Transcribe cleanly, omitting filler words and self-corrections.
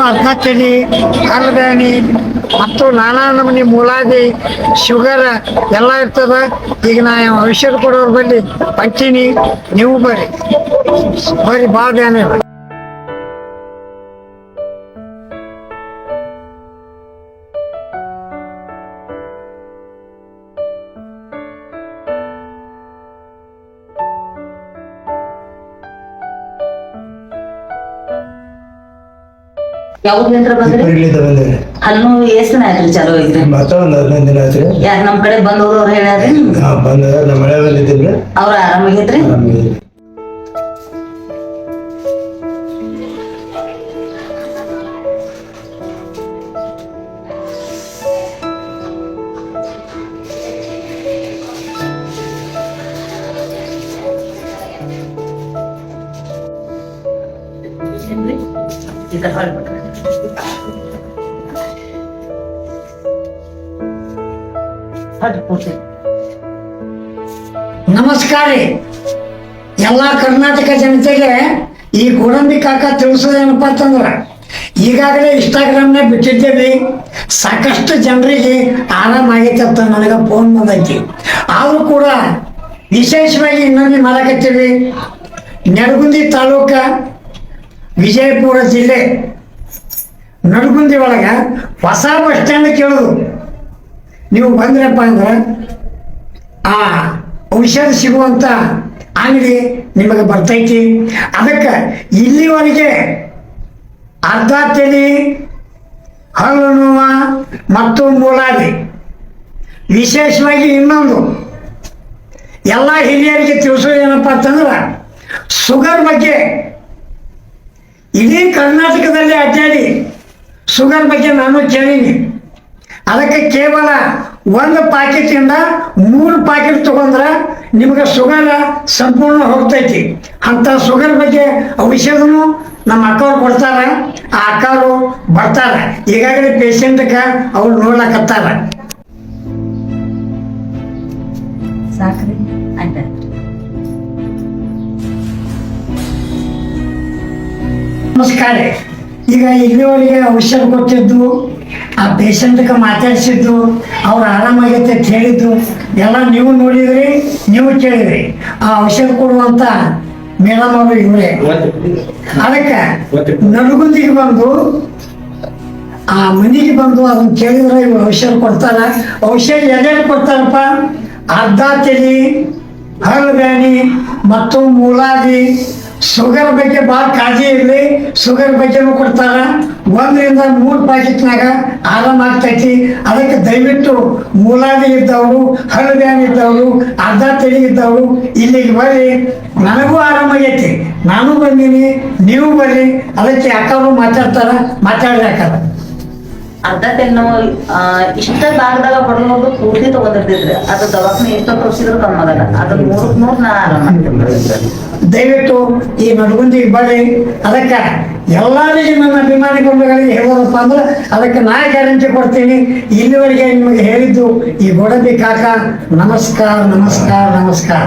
ಅರ್ಧಚಳಿ ಹರದಾಣಿ ಮತ್ತು ನಾನಾ ನಮೂನಿ ಮೂಲಾದಿ ಶುಗರ್ ಎಲ್ಲ ಇರ್ತದ. ಈಗ ನಾ ಔಷಧ ಕೊಡೋರ್ ಬಲ್ಲಿ ಪಂಚಿನಿ, ನೀವು ಬರ್ರಿ ಭಾಳ ಧ್ಯಾನ ಇದೆ. ಯಾವ್ದ್ರಿಂತ್ರ ಬಂದ್ರಿ? ಹಲ್ಲು ಎಷ್ಟ್ ದಿನ ಆಯ್ತ್ರಿ ಚಾಲು ಐತ್ರಿ? ಒಂದ್ 15 ದಿನ ಆಯ್ತ್ರಿ. ಯಾರ ನಮ್ ಕಡೆ ಬಂದ್ ಹೋದವ್ರು ಹೇಳ್ಯಾರಿ? ಬಂದ ನಮ್ಮ ಮಳೆ ಬಂದಿದ್ರಿ. ಅವ್ರ ಆರಾಮಾಗೈತ್ರಿ? ನಮಸ್ಕಾರ. ಎಲ್ಲ ಕರ್ನಾಟಕ ಜನತೆಗೆ ಈ ಗೋಡಂಬಿ ಕಾಕ ತಿಳಿಸೋದೇನಪ್ಪ ಅಂತಂದ್ರ, ಈಗಾಗಲೇ ಇನ್ಸ್ಟಾಗ್ರಾಮ್ನಾಗ ಬಿಟ್ಟಿದ್ದೇವೆ. ಸಾಕಷ್ಟು ಜನರಿಗೆ ಆರಾಮಾಗೈತೆ ಅಂತ ನನಗೆ ಫೋನ್ ಬಂದೈತಿ. ಆದರೂ ಕೂಡ ವಿಶೇಷವಾಗಿ ಇನ್ನೊಂದು ಮಾಡಕತ್ತೀವಿ. ನಡಗುಂದಿ ತಾಲೂಕ, ವಿಜಯಪುರ ಜಿಲ್ಲೆ ನಡಗುಂದಿ ಒಳಗೆ ಹೊಸ ಬಸ್ ಸ್ಟ್ಯಾಂಡ್ ಕೇಳೋದು. ನೀವು ಬಂದ್ರಪ್ಪ ಅಂದ್ರೆ ಆ ಔಷಧ ಸಿಗುವಂಥ ಅಂಗಡಿ ನಿಮಗೆ ಬರ್ತೈತಿ. ಅದಕ್ಕೆ ಇಲ್ಲಿವರೆಗೆ ಅರ್ಧ ತಲೆ, ಹಲ್ಲು ನೋವ ಮತ್ತು ಮೂಲಾದಿ, ವಿಶೇಷವಾಗಿ ಇನ್ನೊಂದು ಎಲ್ಲ ಹಿರಿಯರಿಗೆ ತಿಳಿಸೋದು ಏನಪ್ಪ ಅಂತಂದ್ರೆ, ಶುಗರ್ ಬಗ್ಗೆ ಇಡೀ ಕರ್ನಾಟಕದಲ್ಲಿ ಅಡ್ಡಾಡಿ ಶುಗರ್ ಬಗ್ಗೆ ನಾನು ಕೇಳೀನಿ. ಅದಕ್ಕೆ ಕೇವಲ 1 ಪ್ಯಾಕೆಟಿಂದ 3 ಪ್ಯಾಕೆಟ್ ತಗೊಂಡ್ರೆ ನಿಮಗೆ ಶುಗರ್ ಸಂಪೂರ್ಣ ಹೋಗ್ತೈತಿ. ಅಂತ ಶುಗರ್ ಬಗ್ಗೆ ಔಷಧನು ನಮ್ಮ ಅಕ್ಕವ್ರು ಕೊಡ್ತಾರ. ಆ ಅಕ್ಕವರು ಬರ್ತಾರ. ಈಗಾಗಲೇ ಪೇಷಂಟ್ಗೆ ಅವ್ರು ನೋಡ್ಲಕತ್ತಾರ. ಸಾಕ್ರಿ ಆಯ್ತು. ನಮಸ್ಕಾರ. ಈಗ ಇಲ್ಲಿವರೆಗೆ ಔಷಧ ಕೊಟ್ಟಿದ್ದು, ಆ ಪೇಷಂಟ್ಗೆ ಮಾತಾಡಿಸಿದ್ದು, ಅವ್ರು ಆರಾಮಾಗೈತೆ ಅಂತ ಹೇಳಿದ್ದು ಎಲ್ಲ ನೀವು ನೋಡಿದ್ರಿ, ನೀವು ಕೇಳಿದ್ರಿ. ಆ ಔಷಧ ಕೊಡುವಂತ ಮೇಡಮ್ ಅವರು ಇವರೇ. ಅದಕ್ಕೆ ನಡುಗುಂದಿಗೆ ಬಂದು ಆ ಮನೆಗೆ ಬಂದು ಅದನ್ನ ಕೇಳಿದ್ರೆ ಇವ್ರು ಔಷಧ ಕೊಡ್ತಾರ. ಔಷಧ ಎಲ್ಲಿ ಕೊಡ್ತಾರಪ್ಪ? ಅರ್ಧ ತಲೆ, ಹಲ್ಲು ಬ್ಯಾನಿ ಮತ್ತು ಮೂಲಾದಿ, ಶುಗರ್ ಬಗ್ಗೆ ಭಾಳ ಕಾಳಜಿ ಇರಲಿ. ಶುಗರ್ ಬಗ್ಗೆನೂ ಕೊಡ್ತಾರ. 1 ರಿಂದ 3 ಪ್ಯಾಕೆಟ್ನಾಗ ಆರಾಮಾಗ್ತೈತಿ. ಅದಕ್ಕೆ ದಯವಿಟ್ಟು ಮೂಲಾದಿ ಇದ್ದವರು, ಹಲ್ಲು ಬ್ಯಾನಿ ಇದ್ದವರು, ಅರ್ಧ ತಲೆ ಇದ್ದವರು ಇಲ್ಲಿಗೆ ಬರ್ರಿ. ನನಗೂ ಆರಾಮಾಗೈತಿ, ನಾನು ಬಂದೀನಿ, ನೀವು ಬರ್ರಿ. ಅದಕ್ಕೆ ಅಕ್ಕವರು ಮಾತಾಡ್ತಾರ, ಮಾತಾಡ್ರಿ ಅಕ್ಕಾರ. ಅರ್ಧ ತೆನ್ನು ಇಷ್ಟ ಭಾಗದಾಗ ಹೊಡೆದು ಪೂರ್ತಿ ತಗೊಂಡಿರ್ತಿದ್ರಿ. ಅದು ದವಾಖಾನೆ ಎಷ್ಟು ತೋರಿಸಿದ್ರು ಕಮ್ಮಿ ಆಗಲ್ಲ. ಅದನ್ನ 3 ನಾ ಆರಾಮಾಗ್ತೀನಿ. ದಯವಿಟ್ಟು ಈ ನಡುಗುಂದಿಗೆ ಬರ್ರಿ. ಅದಕ್ಕೆ ಎಲ್ಲರಿಗೆ ನನ್ನ ಅಭಿಮಾನಿ ಬಂಧುಗಳಿಗೆ ಹೇಳೋದಪ್ಪ ಅಂದ್ರೆ, ಅದಕ್ಕೆ ನಾ ಗ್ಯಾರಂಟಿ ಕೊಡ್ತೀನಿ. ಇಲ್ಲಿವರೆಗೆ ನಿಮಗೆ ಹೇಳಿದ್ದು ಈ ಗೋಡಂಬಿ ಕಾಕ. ನಮಸ್ಕಾರ, ನಮಸ್ಕಾರ, ನಮಸ್ಕಾರ.